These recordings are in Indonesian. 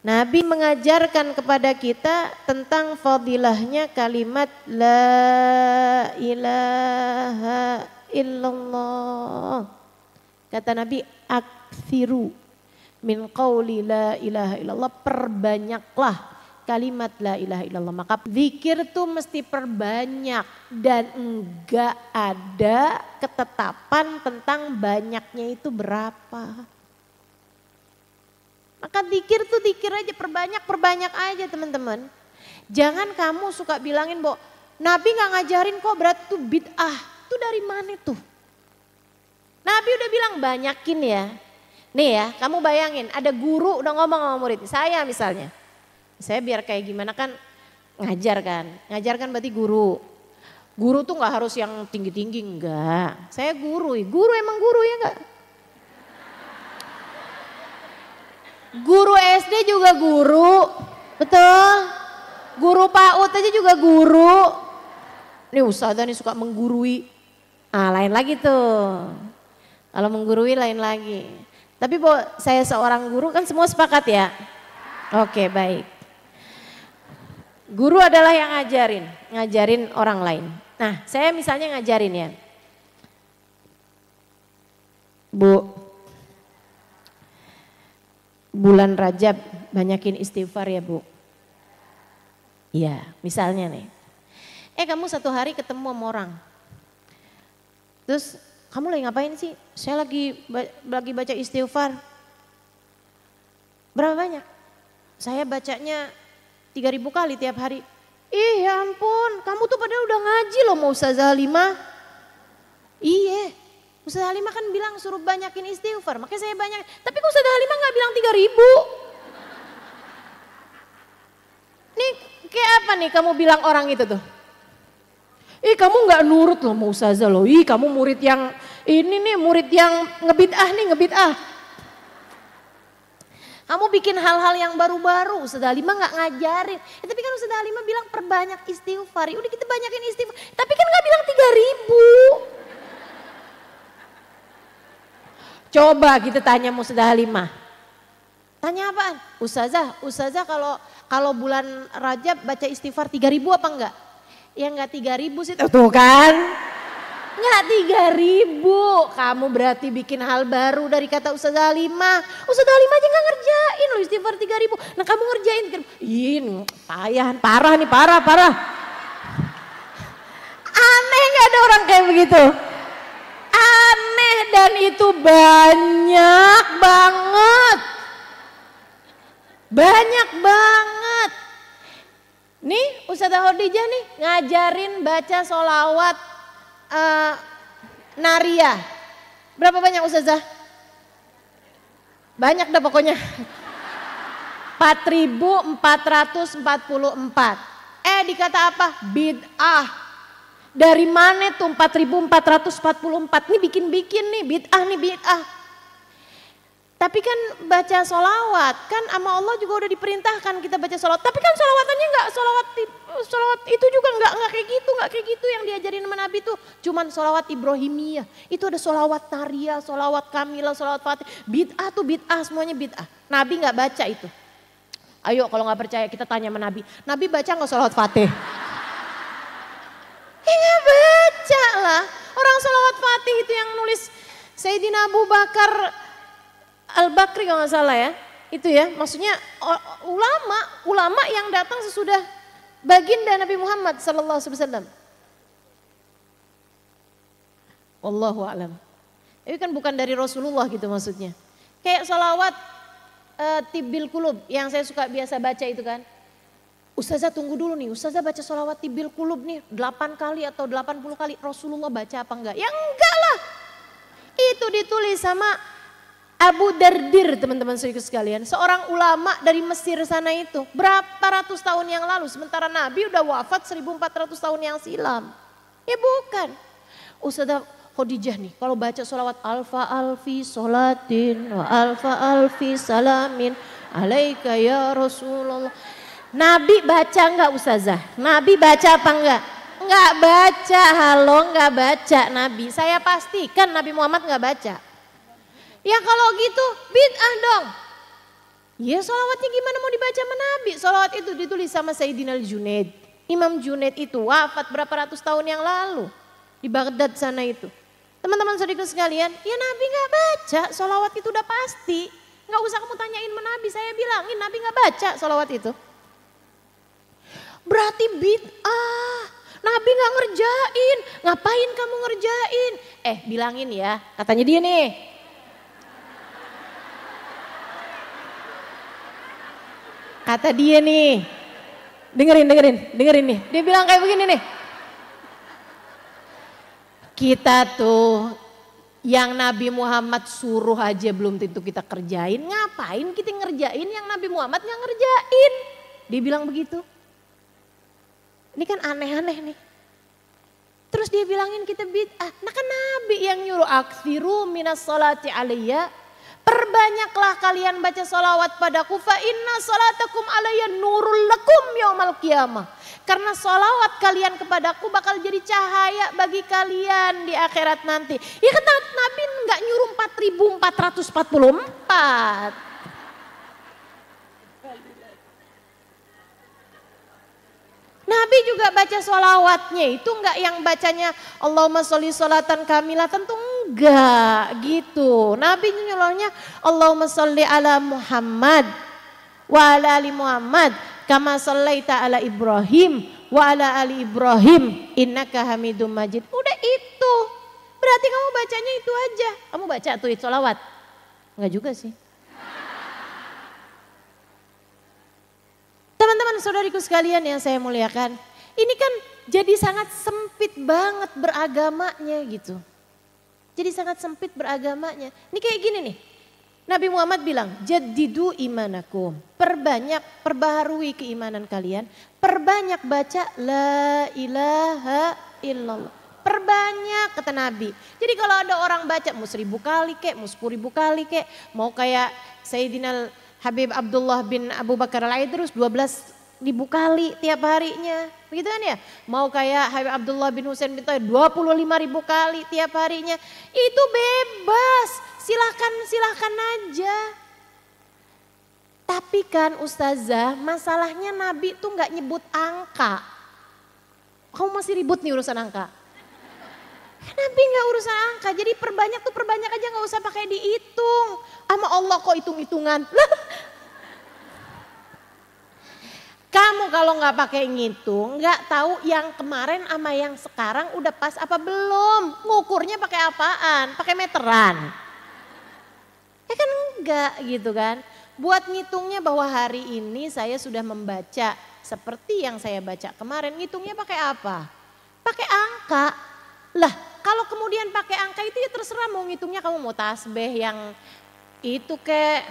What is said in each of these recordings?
Nabi mengajarkan kepada kita tentang fadilahnya kalimat la ilaha illallah. Kata Nabi, aktsiru min qauli la ilaha illallah, perbanyaklah kalimat la ilaha illallah. Maka zikir tuh mesti perbanyak dan enggak ada ketetapan tentang banyaknya itu berapa. Maka zikir tuh zikir aja, perbanyak aja teman-teman. Jangan kamu suka bilangin bahwa Nabi gak ngajarin kok berarti itu bid'ah. Itu dari mana tuh? Nabi udah bilang banyakin ya. Nih ya, kamu bayangin ada guru udah ngomong sama murid. Saya misalnya, saya biar kayak gimana kan ngajar kan berarti guru. Guru tuh gak harus yang tinggi-tinggi, enggak. Saya guru emang guru ya enggak? Guru SD juga guru, betul? Guru PAUD aja juga guru. Ini ustadzah nih suka menggurui. Lain lagi tuh. Kalau menggurui lain lagi. Tapi bahwa saya seorang guru kan semua sepakat ya? Oke, baik. Guru adalah yang ngajarin orang lain. Nah, saya misalnya ngajarin ya. Bu, bulan Rajab banyakin istighfar ya Bu. Iya, misalnya nih. Kamu satu hari ketemu sama orang. Terus kamu lagi ngapain sih? Saya lagi baca istighfar. Berapa banyak? Saya bacanya 3.000 kali tiap hari. Ih ya ampun, kamu tuh padahal udah ngaji loh mau Ustazah Halimah. Iya, Ustazah Halimah kan bilang suruh banyakin istighfar, makanya saya banyak. Tapi kok Ustazah Halimah gak bilang 3.000? Nih kayak apa nih kamu bilang orang itu tuh? Ih kamu gak nurut loh mau Ustazah loh, ih kamu murid yang ini nih murid yang ngebid'ah. Kamu bikin hal-hal yang baru-baru, Ustazah Halimah gak ngajarin. Tapi kan Ustazah Halimah bilang perbanyak istighfar, udah kita banyakin istighfar. Tapi kan gak bilang 3.000. Coba kita tanya Ustazah Halimah. Tanya apaan? Ustazah kalau bulan Rajab baca istighfar 3.000 apa enggak? Ya enggak 3.000 sih. Tuh kan? Enggak 3.000. Kamu berarti bikin hal baru dari kata Ustazah Halimah. Ustazah Halimah aja enggak ngerjain loh istighfar 3.000. Nah kamu ngerjain. Ini parah nih, parah. Aneh enggak ada orang kayak begitu? Aneh dan itu banyak banget. Banyak banget. Nih Ustazah Khadijah nih ngajarin baca sholawat Nariyah. Berapa banyak Ustazah? Banyak dah pokoknya. 4.444. Dikata apa? Bid'ah. Dari mana tuh 4.444? Nih bikin nih bid'ah. Tapi kan baca sholawat, kan sama Allah juga udah diperintahkan kita baca sholawat. Tapi kan sholawatannya enggak, sholawat itu juga enggak kayak gitu yang diajarin sama Nabi tuh. Cuman sholawat Ibrahimiyah, itu ada sholawat Nariyah, sholawat Kamilah, sholawat Fatih. Bid'ah tuh bid'ah, semuanya bid'ah. Nabi enggak baca itu. Ayo kalau enggak percaya kita tanya sama Nabi. Nabi baca enggak sholawat Fatih? Enggak baca lah. Orang sholawat Fatih itu yang nulis Sayyidina Abu Bakar Al-Bakri kalau nggak salah ya, itu ya maksudnya ulama yang datang sesudah baginda Nabi Muhammad sallallahu alaihi wasallam. Wallahu a'lam. Itu kan bukan dari Rasulullah gitu maksudnya. Kayak sholawat Tibbil Qulub yang saya suka biasa baca itu kan. Ustazah tunggu dulu nih, Ustazah baca sholawat Tibbil Qulub nih 8 kali atau 80 kali. Rasulullah baca apa enggak? Ya enggak lah. Itu ditulis sama Abu Dardir teman-teman sekalian, seorang ulama dari Mesir sana itu. Berapa ratus tahun yang lalu, sementara Nabi udah wafat 1400 tahun yang silam. Ya bukan. Ustazah Khadijah nih kalau baca sholawat alfa alfi sholatin wa alfa alfi salamin alaika ya Rasulullah. Nabi baca enggak Ustazah? Nabi baca apa enggak? Enggak baca, enggak baca Nabi. Saya pastikan Nabi Muhammad enggak baca. Ya kalau gitu bid'ah dong. Ya sholawatnya gimana mau dibaca sama Nabi? Sholawat itu ditulis sama Sayyidina Junaid. Imam Junaid itu wafat berapa ratus tahun yang lalu. Di Baghdad sana itu. Teman-teman saudara sekalian, ya Nabi gak baca sholawat itu udah pasti. Gak usah kamu tanyain sama Nabi, saya bilangin Nabi gak baca sholawat itu. Berarti bid'ah, Nabi gak ngerjain, ngapain kamu ngerjain? Bilangin ya, katanya dia nih. Kata dia nih, dengerin nih, dia bilang kayak begini nih. Kita tuh yang Nabi Muhammad suruh aja belum tentu kita kerjain, ngapain kita ngerjain yang Nabi Muhammad gak ngerjain? Dia bilang begitu. Ini kan aneh-aneh nih. Terus dia bilangin kita bid'ah. Nah kan Nabi yang nyuruh aksiru minas sholati alaiya. Perbanyaklah kalian baca sholawat padaku. Fa inna sholatakum alaiya nurul lakum yaumal qiyamah. Karena sholawat kalian kepadaku bakal jadi cahaya bagi kalian di akhirat nanti. Ya kata Nabi enggak nyuruh 4444. Nabi juga baca sholawatnya itu enggak yang bacanya Allahumma sholli sholatan kamilah, tentu enggak gitu. Nabi nyuruhnya Allahumma sholli ala Muhammad wa ala ali Muhammad kama shollaita ala Ibrahim wa ala ali Ibrahim innaka hamidum majid. Udah itu. Berarti kamu bacanya itu aja. Kamu baca tuh sholawat? Enggak juga sih. Teman-teman saudariku sekalian yang saya muliakan, ini kan jadi sangat sempit banget beragamanya gitu. Jadi sangat sempit beragamanya. Ini kayak gini nih, Nabi Muhammad bilang, jaddidu imanakum, perbaharui keimanan kalian, perbanyak baca la ilaha illallah. Perbanyak kata Nabi. Jadi kalau ada orang baca mau 1000 kali kek, mau 10.000 kali kek, mau kayak Sayyidina Habib Abdullah bin Abu Bakar al-Aidrus 12.000 kali tiap harinya. Begitu kan ya? Mau kayak Habib Abdullah bin Husain bin Thayyib 25.000 kali tiap harinya. Itu bebas. Silakan aja. Tapi kan Ustazah, masalahnya Nabi tuh gak nyebut angka. Kamu masih ribut nih urusan angka. Nabi gak urusan angka, jadi perbanyak aja gak usah pakai dihitung. Sama Allah kok hitung-hitungan. Kamu kalau gak pakai ngitung, gak tahu yang kemarin sama yang sekarang udah pas apa belum. Ngukurnya pakai apaan? Pakai meteran. Ya kan enggak gitu kan. Buat ngitungnya bahwa hari ini saya sudah membaca seperti yang saya baca kemarin. Ngitungnya pakai apa? Pakai angka. Lah kalau kemudian pakai angka itu ya terserah mau ngitungnya kamu mau tasbih yang itu kayak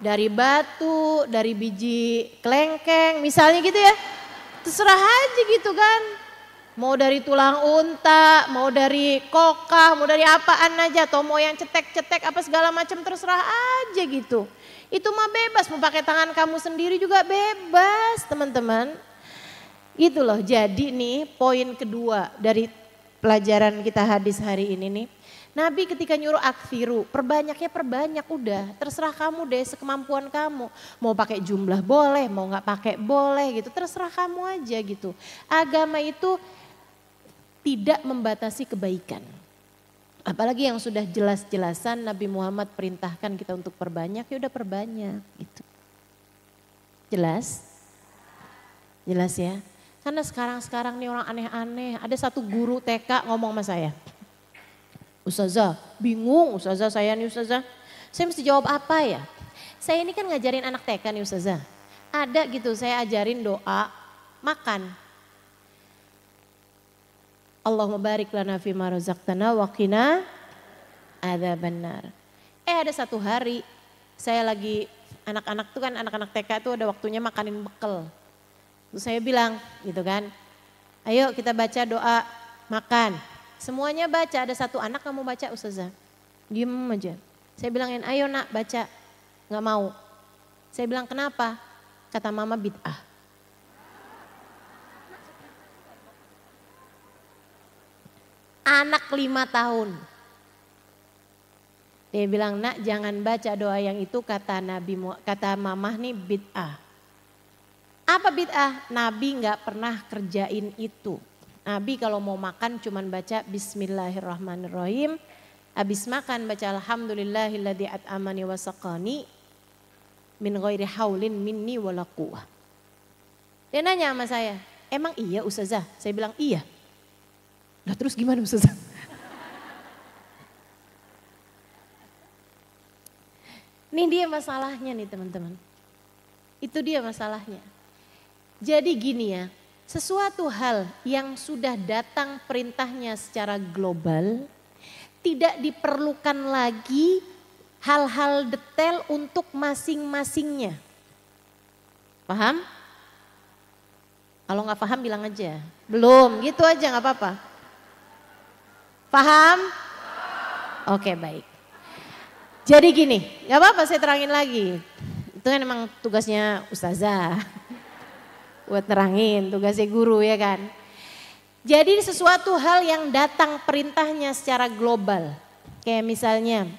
dari batu, dari biji kelengkeng misalnya gitu ya. Terserah aja gitu kan. Mau dari tulang unta, mau dari kokah, mau dari apaan aja. Atau mau yang cetek-cetek apa segala macam terserah aja gitu. Itu mah bebas, mau pakai tangan kamu sendiri juga bebas teman-teman. Gitu loh, jadi nih poin kedua dari pelajaran kita hadis hari ini nih. Nabi ketika nyuruh aksiru, perbanyak udah. Terserah kamu deh sekemampuan kamu. Mau pakai jumlah boleh, mau gak pakai boleh gitu. Terserah kamu aja gitu. Agama itu tidak membatasi kebaikan. Apalagi yang sudah jelas-jelasan Nabi Muhammad perintahkan kita untuk perbanyak, ya udah perbanyak gitu. Jelas? Jelas ya? Karena sekarang nih orang aneh-aneh. Ada satu guru TK ngomong sama saya. Ustazah, bingung Ustazah saya nih Ustazah. Saya mesti jawab apa ya? Saya ini kan ngajarin anak TK nih Ustazah. Ada gitu saya ajarin doa makan. Allahumma barik lana fima razaqtana wa qina adzabannar. Ada satu hari saya lagi anak-anak tuh kan anak-anak TK tuh ada waktunya makanin bekal. Terus saya bilang gitu kan, ayo kita baca doa makan. Semuanya baca, ada satu anak gak mau baca Ustazah. Diem aja. Saya bilangin ayo nak baca, gak mau. Saya bilang kenapa? Kata mama bid'ah. Anak 5 tahun. Dia bilang, nak jangan baca doa yang itu, kata mamah nih bid'ah. Apa bid'ah? Nabi nggak pernah kerjain itu. Nabi kalau mau makan cuman baca Bismillahirrahmanirrahim. Habis makan baca Alhamdulillahilladzi at'amani wa saqani min ghairi haulin minni wala quwwah. Dia nanya sama saya, emang iya Ustazah? Saya bilang iya. Lah terus gimana Ustazah? Ini dia masalahnya nih teman-teman. Itu dia masalahnya. Jadi gini ya, sesuatu hal yang sudah datang perintahnya secara global, tidak diperlukan lagi hal-hal detail untuk masing-masingnya. Paham? Kalau nggak paham bilang aja. Belum, gitu aja nggak apa-apa. Paham? Oke, baik. Jadi gini, gak apa-apa saya terangin lagi. Itu kan emang tugasnya ustazah. Buat terangin, tugasnya guru ya kan. Jadi sesuatu hal yang datang perintahnya secara global. Kayak misalnya,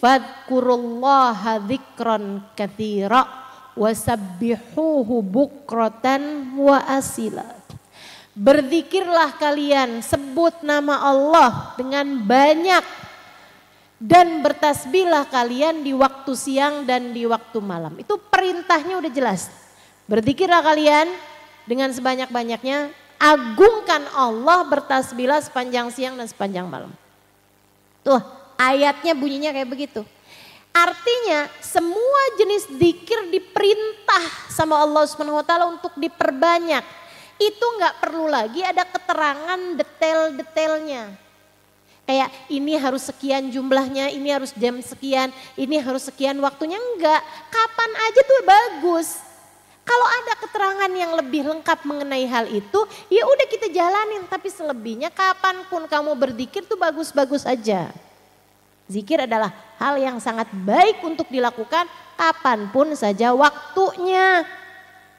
fadkurullaha dzikran katsira wasabbihuhu bukratan wa asila. Berzikirlah kalian, sebut nama Allah dengan banyak. Dan bertasbihlah kalian di waktu siang dan di waktu malam. Itu perintahnya udah jelas. Berzikirlah kalian dengan sebanyak-banyaknya. Agungkan Allah, bertasbihlah sepanjang siang dan sepanjang malam. Tuh ayatnya bunyinya kayak begitu. Artinya semua jenis zikir diperintah sama Allah Subhanahu wa taala untuk diperbanyak. Itu nggak perlu lagi ada keterangan detail-detailnya. Kayak ini harus sekian jumlahnya, ini harus jam sekian, ini harus sekian waktunya, enggak. Kapan aja tuh bagus. Kalau ada keterangan yang lebih lengkap mengenai hal itu, ya udah kita jalanin. Tapi selebihnya kapanpun kamu berzikir tuh bagus-bagus aja. Zikir adalah hal yang sangat baik untuk dilakukan kapanpun saja waktunya.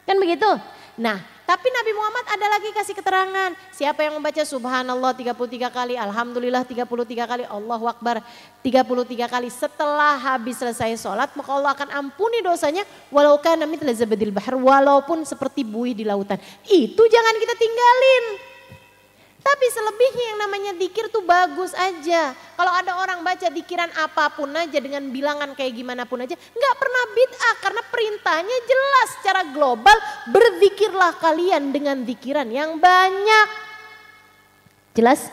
Kan begitu? Nah, tapi Nabi Muhammad ada lagi kasih keterangan. Siapa yang membaca subhanallah 33 kali, alhamdulillah 33 kali, Allahu Akbar 33 kali. Setelah habis selesai sholat, maka Allah akan ampuni dosanya. Walau kana mithla zabadil bahr, walaupun seperti buih di lautan. Itu jangan kita tinggalin. Tapi selebihnya yang namanya zikir tuh bagus aja. Kalau ada orang baca zikiran apapun aja dengan bilangan kayak gimana pun aja, nggak pernah bid'ah karena perintahnya jelas secara global, berzikirlah kalian dengan zikiran yang banyak. Jelas?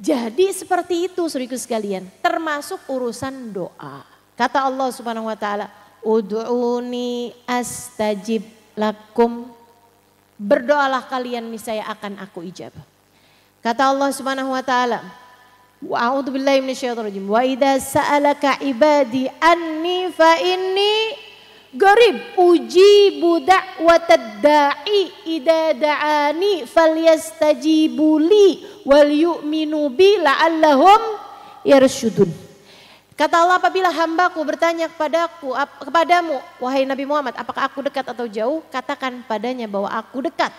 Jadi seperti itu saudaraku sekalian, termasuk urusan doa. Kata Allah Subhanahu wa taala, "Ud'uni astajib lakum." Berdoalah kalian niscaya akan aku ijabah. Kata Allah Subhanahu wa taala, wa a'udzu billahi minasyaitonir rajim. Wa idza sa'alaka ibadi anni fa inni qarib ujibu da'watad da'i idza da'ani falyastajibu li wal yu'minu bi la'allahum yarshudun. Kata Allah, apabila hambaku bertanya kepadamu, wahai Nabi Muhammad, apakah aku dekat atau jauh? Katakan padanya bahwa aku dekat.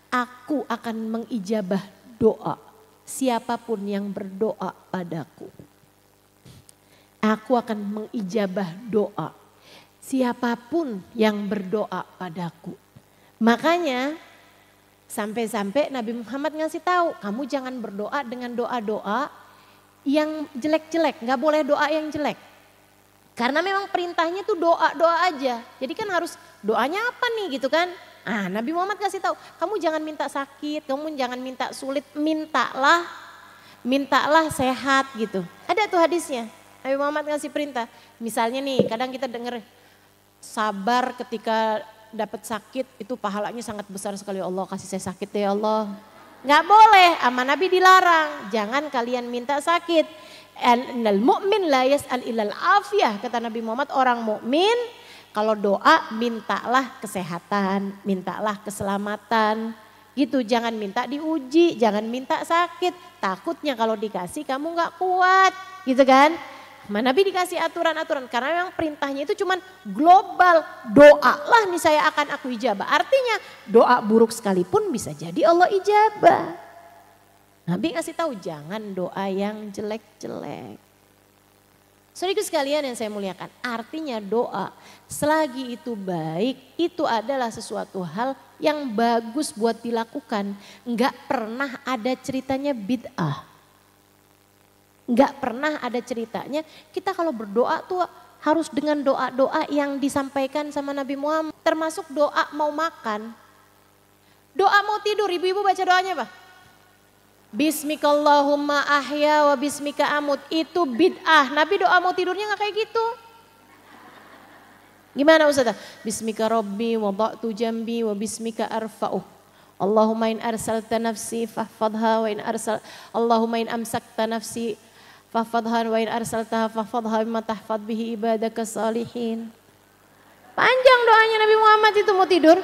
Aku akan mengijabah doa siapapun yang berdoa padaku. Aku akan mengijabah doa siapapun yang berdoa padaku. Makanya sampai-sampai Nabi Muhammad ngasih tahu, kamu jangan berdoa dengan doa-doa yang jelek-jelek, nggak boleh doa yang jelek. Karena memang perintahnya tuh doa-doa aja. Jadi kan harus doanya apa nih gitu kan. Ah, Nabi Muhammad kasih tahu, kamu jangan minta sakit, kamu jangan minta sulit, mintalah sehat gitu. Ada tuh hadisnya, Nabi Muhammad ngasih perintah. Misalnya nih, kadang kita denger sabar ketika dapat sakit, itu pahalanya sangat besar sekali. Allah kasih saya sakit deh Allah. Nggak boleh, sama Nabi dilarang. Jangan kalian minta sakit. Innal mu'min la yas'al illal afiyah. Kata Nabi Muhammad, orang mukmin kalau doa mintalah kesehatan, mintalah keselamatan. Gitu, jangan minta diuji, jangan minta sakit. Takutnya kalau dikasih kamu nggak kuat, gitu kan? Nabi dikasih aturan-aturan karena memang perintahnya itu cuman global. Doalah nih saya akan aku ijabah. Artinya doa buruk sekalipun bisa jadi Allah ijabah. Nabi ngasih tahu jangan doa yang jelek-jelek. Saudaraku sekalian yang saya muliakan, artinya doa selagi itu baik, itu adalah sesuatu hal yang bagus buat dilakukan. Enggak pernah ada ceritanya bid'ah. Enggak pernah ada ceritanya kita kalau berdoa tuh harus dengan doa-doa yang disampaikan sama Nabi Muhammad. Termasuk doa mau makan. Doa mau tidur, ibu-ibu baca doanya apa? Bismikallahumma ahya wa bismika amut. Itu bid'ah. Nabi doa mau tidurnya gak kayak gitu. Gimana Ustazah? Bismika rabbi wa ba'tu jambi wa bismika arfa'uh. Allahumma in arsalta nafsi fahfadha wa in Allahumma in amsakta nafsi fahfadha wa in arsaltaha fahfadha bima tahfad bihi ibadaka salihin. Panjang doanya Nabi Muhammad itu mau tidur.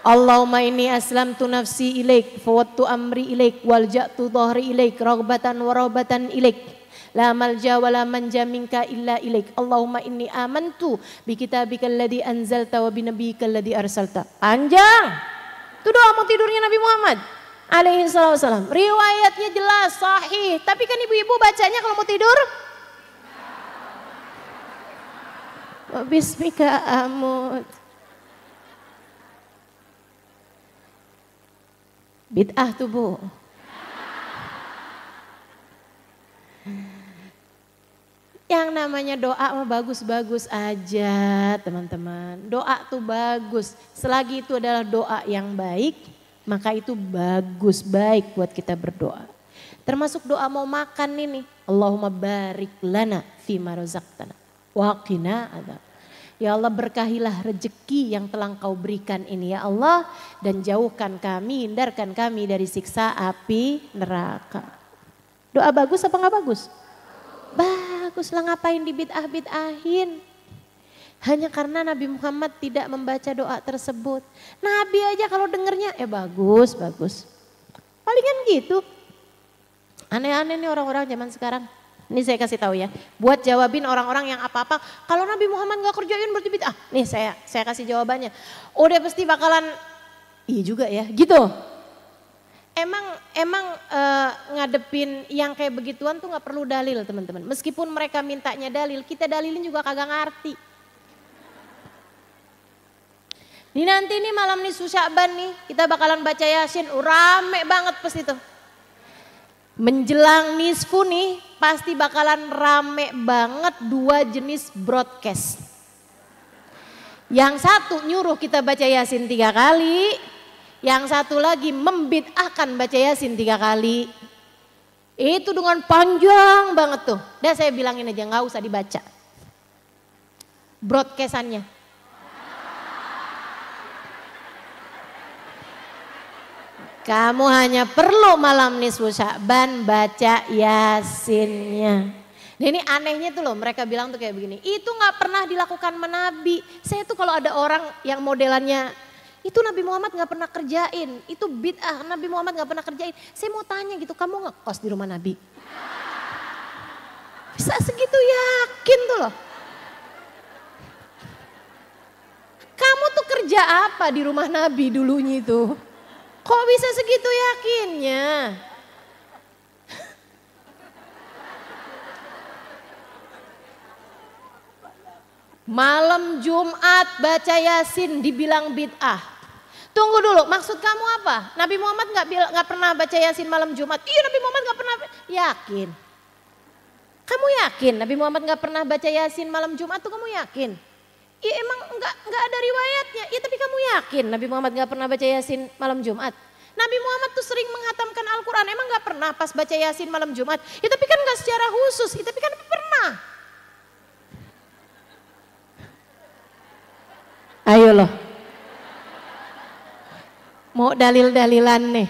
Allahumma inni aslamtu nafsi ilaik fawattu amri ilaik walja'tu dhahri ilaik raghbatan wa rahbatan ilaik la malja wa la manja minka illa ilaik. Allahumma inni amantu bi kitabika alladhi anzalta wa bi nabiyyika alladhi arsalta. Panjang. Itu doa mau tidurnya Nabi Muhammad alaihi wasallam. Riwayatnya jelas sahih, tapi kan ibu-ibu bacanya kalau mau tidur bismika amut. Bid'ah tuh Bu. Yang namanya doa mah bagus-bagus aja teman-teman. Doa tuh bagus. Selagi itu adalah doa yang baik, maka itu bagus, baik buat kita berdoa. Termasuk doa mau makan ini. Allahumma barik lana fima razaqtana wa qina adzab. Ya Allah berkahilah rejeki yang telah Engkau berikan ini ya Allah. Dan jauhkan kami, hindarkan kami dari siksa api neraka. Doa bagus apa gak bagus? Bagus lah, ngapain dibid'ah-bid'ahin. Hanya karena Nabi Muhammad tidak membaca doa tersebut. Nabi aja kalau dengernya bagus, bagus. Palingan gitu. Aneh-aneh nih orang-orang zaman sekarang. Ini saya kasih tahu ya, buat jawabin orang-orang yang apa-apa. Kalau Nabi Muhammad gak kerjain berarti bid'ah. Nih saya kasih jawabannya. Udah pasti bakalan, iya juga ya, gitu. Emang ngadepin yang kayak begituan tuh gak perlu dalil teman-teman. Meskipun mereka mintanya dalil, kita dalilin juga kagak ngerti. Ini nanti nih malam nisfu Sya'ban nih, kita bakalan baca Yasin, rame banget pasti tuh. Menjelang nisfu nih pasti bakalan rame banget dua jenis broadcast. Yang satu nyuruh kita baca Yasin 3 kali. Yang satu lagi membid'ahkan baca Yasin 3 kali. Itu dengan panjang banget tuh. Dan saya bilangin aja gak usah dibaca broadcastannya. Kamu hanya perlu malam nisfu Sya'ban baca Yasinnya. Nah ini anehnya tuh loh, mereka bilang tuh kayak begini. Itu gak pernah dilakukan sama Nabi. Saya tuh kalau ada orang yang modelannya, itu Nabi Muhammad gak pernah kerjain. Itu bid'ah, Nabi Muhammad gak pernah kerjain. Saya mau tanya gitu, kamu ngekos di rumah Nabi? Bisa segitu yakin tuh loh. Kamu tuh kerja apa di rumah Nabi dulunya itu? Kok bisa segitu yakinnya? Malam Jumat baca Yasin dibilang bid'ah. Tunggu dulu, maksud kamu apa? Nabi Muhammad nggak pernah baca Yasin malam Jumat? Iya, Nabi Muhammad nggak pernah. Yakin? Kamu yakin Nabi Muhammad nggak pernah baca Yasin malam Jumat tuh kamu yakin? Iya emang nggak ada riwayatnya. Iya tapi kamu yakin Nabi Muhammad nggak pernah baca Yasin malam Jumat? Nabi Muhammad tuh sering menghatamkan Al-Quran. Emang nggak pernah pas baca Yasin malam Jumat? Ya tapi kan nggak secara khusus. Ya tapi kan pernah. Ayo loh. Mau dalil-dalilan nih.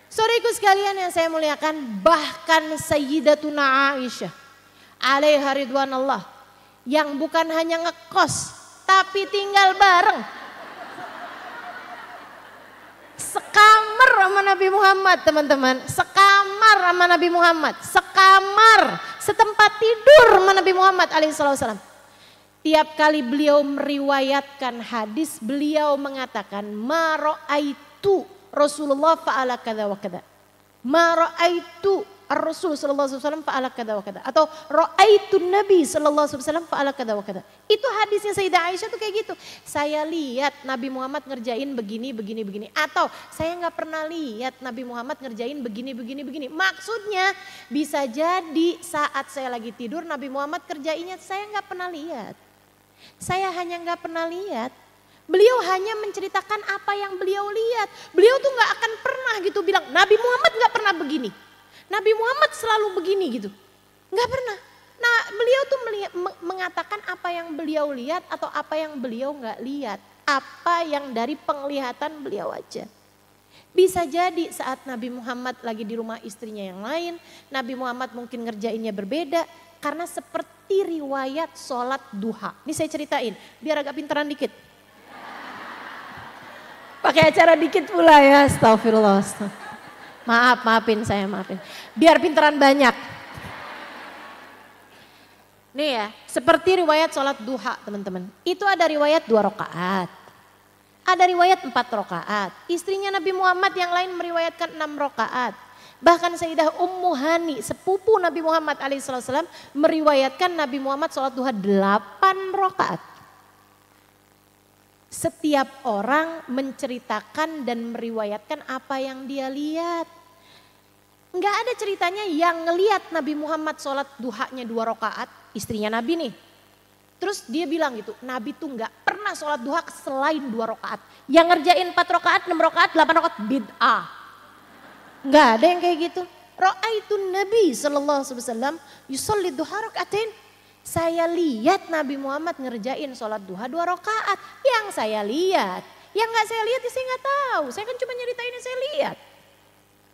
Saudaraku sekalian yang saya muliakan, bahkan Sayyidatuna Aisyah alaiha ridwanallah yang bukan hanya ngekos tapi tinggal bareng sekamar sama Nabi Muhammad teman-teman, sekamar sama Nabi Muhammad, sekamar setempat tidur sama Nabi Muhammad alaihissalam. Tiap kali beliau meriwayatkan hadis, beliau mengatakan ma ra'aitu Rasulullah fa'ala kada wa kada. Ma ra'aitu Ar-Rasul sallallahu alaihi wasallam fa'ala kada wa kada, atau ra'aitu Nabi sallallahu alaihi wasallam fa'ala kada wa kada. Itu hadisnya Sayyidah Aisyah tuh kayak gitu. Saya lihat Nabi Muhammad ngerjain begini begini begini, atau saya nggak pernah lihat Nabi Muhammad ngerjain begini begini begini. Maksudnya bisa jadi saat saya lagi tidur Nabi Muhammad kerjainnya saya nggak pernah lihat. Saya hanya nggak pernah lihat. Beliau hanya menceritakan apa yang beliau lihat. Beliau tuh nggak akan pernah gitu bilang Nabi Muhammad nggak pernah begini. Nabi Muhammad selalu begini gitu. Nggak pernah. Nah beliau tuh mengatakan apa yang beliau lihat atau apa yang beliau nggak lihat. Apa yang dari penglihatan beliau aja. Bisa jadi saat Nabi Muhammad lagi di rumah istrinya yang lain. Nabi Muhammad mungkin ngerjainnya berbeda. Karena seperti riwayat sholat duha. Ini saya ceritain biar agak pinteran dikit. Pakai acara dikit pula ya, astagfirullah. Maafin saya, maafin. Biar pinteran banyak. Nih ya, seperti riwayat sholat duha teman-teman. Itu ada riwayat 2 rakaat. Ada riwayat 4 rakaat. Istrinya Nabi Muhammad yang lain meriwayatkan 6 rakaat. Bahkan Sayyidah Ummu Hani, sepupu Nabi Muhammad alaihissalam, meriwayatkan Nabi Muhammad sholat duha 8 rakaat. Setiap orang menceritakan dan meriwayatkan apa yang dia lihat. Enggak ada ceritanya yang ngelihat Nabi Muhammad sholat duhanya 2 rakaat, istrinya Nabi nih. Terus dia bilang gitu, Nabi tuh enggak pernah sholat duha selain 2 rakaat. Yang ngerjain 4 rakaat, 6 rakaat, 8 rakaat, bid'ah. Enggak ada yang kayak gitu. Ra'aitu Nabi sallallahu alaihi wasallam yusolli duha rakaatain. Saya lihat Nabi Muhammad ngerjain sholat duha 2 rakaat. Yang saya lihat. Yang gak saya lihat ya saya gak tahu. Saya kan cuma nyeritain yang saya lihat.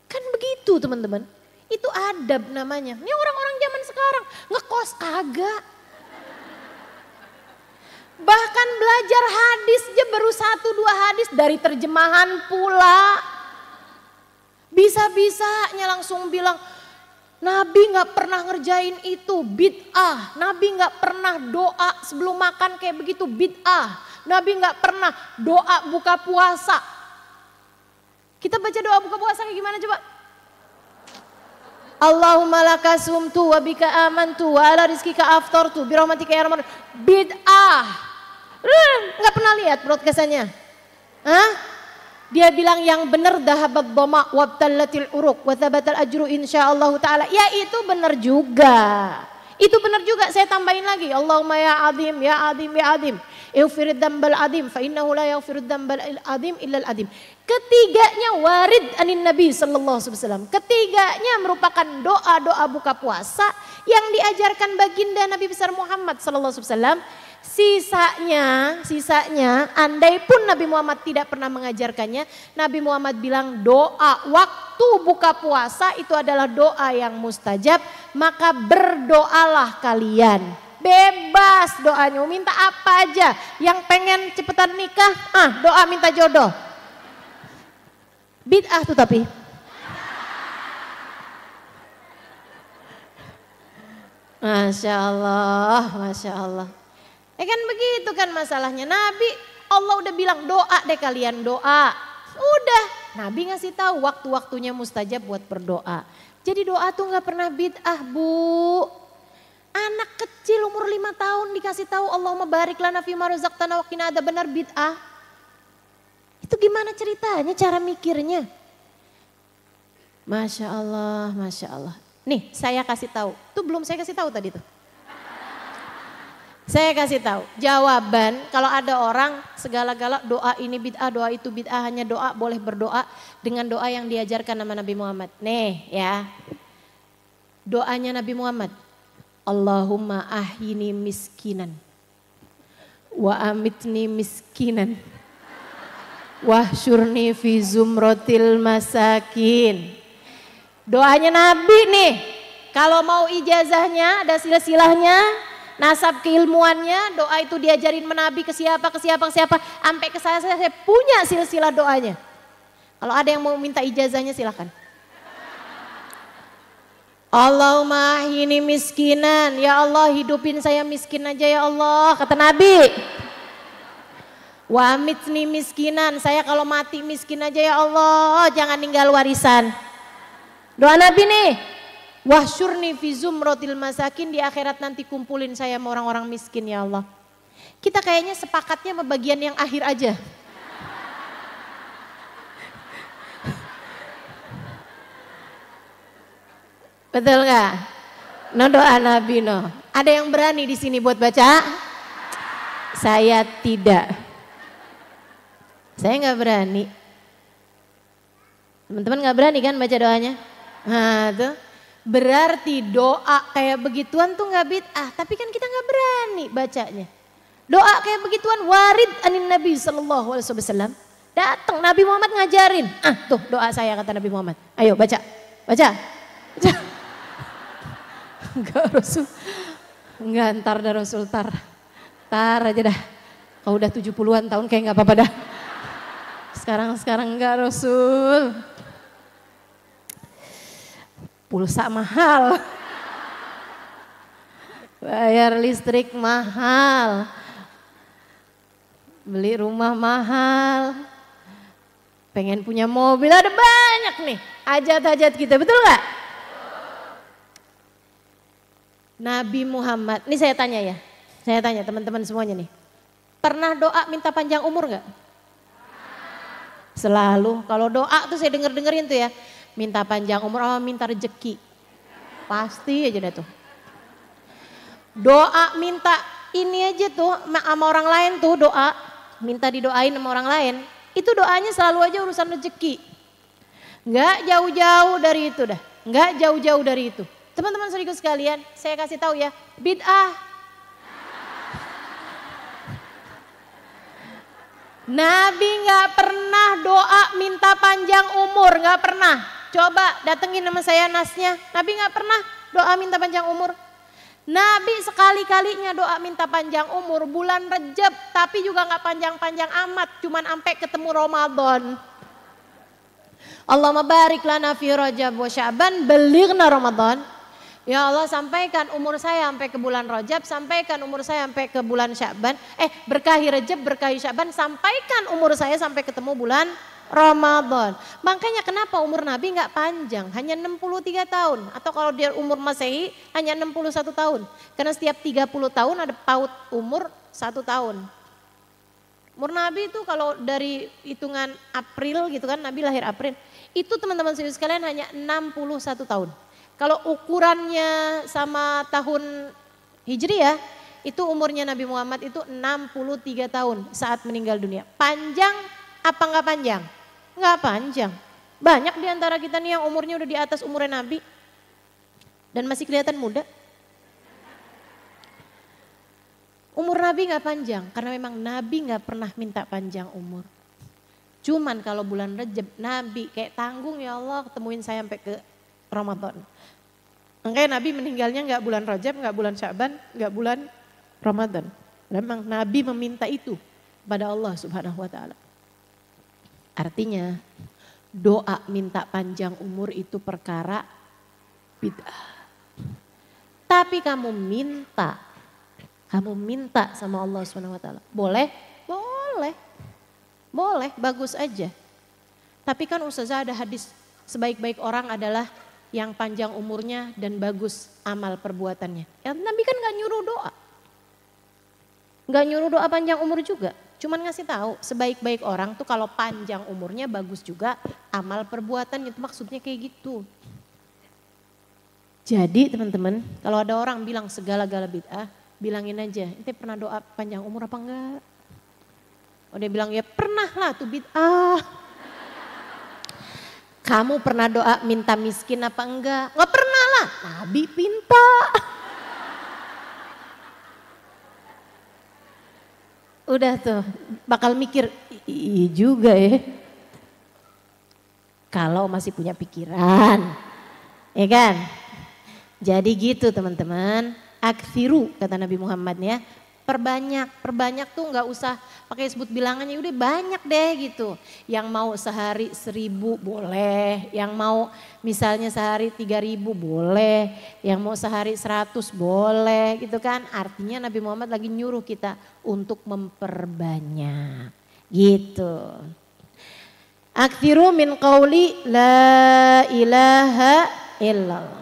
Kan begitu teman-teman. Itu adab namanya. Ini orang-orang zaman sekarang ngekos kagak. Bahkan belajar hadis aja baru 1-2 hadis dari terjemahan pula. Bisa-bisanya langsung bilang Nabi gak pernah ngerjain itu, bid'ah. Nabi gak pernah doa sebelum makan kayak begitu, bid'ah. Nabi gak pernah doa buka puasa. Kita baca doa buka puasa kayak gimana coba? Allahumma laka sumtu wa bika amantu wa ala rizkika aftartu birahmatika ya rahman. Bid'ah. Gak pernah lihat broadcastannya? Hah? Dia bilang yang benar dahabat dhama wabtallatil uruq wa thabatal ajru insyaallah taala. Ya itu benar juga. Itu benar juga, saya tambahin lagi. Allahumma ya azim ya azim ya azim. Ighfirid dzambal azim fa innahu la yaghfirud dzambal azim illa al azim. Ketiganya warid anin Nabi sallallahu alaihi wasallam. Ketiganya merupakan doa-doa buka puasa yang diajarkan baginda Nabi besar Muhammad sallallahu alaihi wasallam. Sisanya andai pun Nabi Muhammad tidak pernah mengajarkannya, Nabi Muhammad bilang doa waktu buka puasa itu adalah doa yang mustajab, maka berdoalah kalian. Bebas doanya, minta apa aja. Yang pengen cepetan nikah, doa minta jodoh. Bid'ah tuh tapi. Masya Allah, Masya Allah. Kan begitu kan masalahnya. Nabi Allah udah bilang doa deh kalian doa. Udah Nabi ngasih tahu waktu-waktunya mustajab buat berdoa. Jadi doa tuh gak pernah bid'ah bu. Anak kecil umur 5 tahun dikasih tahu Allahumma barik lana fima razaqtana wa qina adzabannar, benar Itu gimana ceritanya cara mikirnya. Masya Allah, Masya Allah. Nih saya kasih tahu. Tuh belum saya kasih tahu tadi tuh. Saya kasih tahu jawaban kalau ada orang segala-gala doa ini bid'ah, doa itu bid'ah, hanya doa boleh berdoa dengan doa yang diajarkan nama Nabi Muhammad. Nih ya, doanya Nabi Muhammad. Allahumma ahyini miskinan, wa amitni miskinan, wahsyurni fi zumratil masakin. Doanya Nabi nih, kalau mau ijazahnya ada silsilahnya. Nasab keilmuannya, doa itu diajarin menabi ke siapa, sampai ke saya punya silsilah doanya. Kalau ada yang mau minta ijazahnya silakan. Allahumma ini miskinan, ya Allah hidupin saya miskin aja ya Allah, kata Nabi. Wa amitni miskinan, saya kalau mati miskin aja ya Allah, jangan ninggal warisan. Doa Nabi nih, wahsyurni fi zumratil masakin, di akhirat nanti kumpulin saya sama orang-orang miskin ya Allah. Kita kayaknya sepakatnya sama bagian yang akhir aja. Betul nggak? No, doa Nabi no. Ada yang berani di sini buat baca? Saya tidak. Saya nggak berani. Teman-teman nggak berani kan baca doanya? Nah tuh. Berarti doa kayak begituan tuh nggak bid'ah. Tapi kan kita nggak berani bacanya. Doa kayak begituan warid anin Nabi Sallallahu Alaihi Wasallam. Datang Nabi Muhammad ngajarin. Tuh doa saya kata Nabi Muhammad. Ayo baca, baca, baca. Enggak Rasul, enggak ntar dah Rasul, tar aja dah. Kau udah 70-an tahun kayak gak apa-apa dah. Sekarang enggak Rasul. Pulsa mahal. Bayar listrik mahal. Beli rumah mahal. Pengen punya mobil, ada banyak nih hajat-hajat kita, betul gak? Nabi Muhammad, ini saya tanya ya, saya tanya teman-teman semuanya nih. Pernah doa minta panjang umur gak? Selalu, kalau doa tuh saya dengerin tuh ya. Minta panjang umur sama minta rezeki. Pasti aja dah tuh. Doa minta ini aja tuh sama orang lain tuh doa. Minta didoain sama orang lain. Itu doanya selalu aja urusan rezeki. Gak jauh-jauh dari itu dah. Gak jauh-jauh dari itu. Teman-teman saudaraku sekalian, saya kasih tahu ya, bid'ah. Nabi nggak pernah doa minta panjang umur, nggak pernah. Coba datengin sama saya nasnya, Nabi nggak pernah doa minta panjang umur. Nabi sekali-kalinya doa minta panjang umur bulan Rejab, tapi juga nggak panjang-panjang amat, cuman sampai ketemu Ramadan. Allahumma barik lana fi Rajab wa Sya'ban, balighna Ramadan. Ya Allah, sampaikan umur saya sampai ke bulan Rajab, sampaikan umur saya sampai ke bulan Sya'ban. Berkahi Rajab, berkahi Sya'ban, sampaikan umur saya sampai ketemu bulan Ramadan. Makanya kenapa umur Nabi nggak panjang, hanya 63 tahun. Atau kalau dia umur Masehi hanya 61 tahun. Karena setiap 30 tahun ada paut umur 1 tahun. Umur Nabi itu kalau dari hitungan April gitu kan, Nabi lahir April. Itu teman-teman sekalian hanya 61 tahun. Kalau ukurannya sama tahun Hijriah, itu umurnya Nabi Muhammad itu 63 tahun saat meninggal dunia. Panjang apa enggak panjang? Enggak panjang. Banyak di antara kita nih yang umurnya udah di atas umurnya Nabi. Dan masih kelihatan muda. Umur Nabi enggak panjang, karena memang Nabi enggak pernah minta panjang umur. Cuman kalau bulan Rejab, Nabi kayak tanggung ya Allah ketemuin saya sampai ke Ramadan. Makanya Nabi meninggalnya enggak bulan Rajab, enggak bulan Sya'ban, enggak bulan Ramadan. Memang Nabi meminta itu pada Allah Subhanahu wa taala. Artinya doa minta panjang umur itu perkara bid'ah. Tapi kamu minta sama Allah Subhanahu wa taala. Boleh? Boleh. Boleh, bagus aja. Tapi kan ustazah ada hadis sebaik-baik orang adalah yang panjang umurnya dan bagus amal perbuatannya. Ya, Nabi kan gak nyuruh doa. Gak nyuruh doa panjang umur juga. Cuman ngasih tahu sebaik-baik orang tuh kalau panjang umurnya bagus juga amal perbuatannya. Itu maksudnya kayak gitu. Jadi teman-teman kalau ada orang bilang segala-gala bid'ah, bilangin aja, ente pernah doa panjang umur apa enggak? Oh dia bilang ya pernah lah tuh bid'ah. Kamu pernah doa minta miskin apa enggak? Enggak pernah lah, Nabi minta. Udah tuh bakal mikir, iya juga ya. Kalau masih punya pikiran, ya kan? Jadi gitu teman-teman, akthiru kata Nabi Muhammad ya. perbanyak tuh nggak usah pakai sebut bilangannya, udah banyak deh gitu. Yang mau sehari 1.000 boleh, yang mau misalnya sehari 3.000 boleh, yang mau sehari 100 boleh gitu kan. Artinya Nabi Muhammad lagi nyuruh kita untuk memperbanyak gitu. Aktsiru min qauli la ilaha illallah.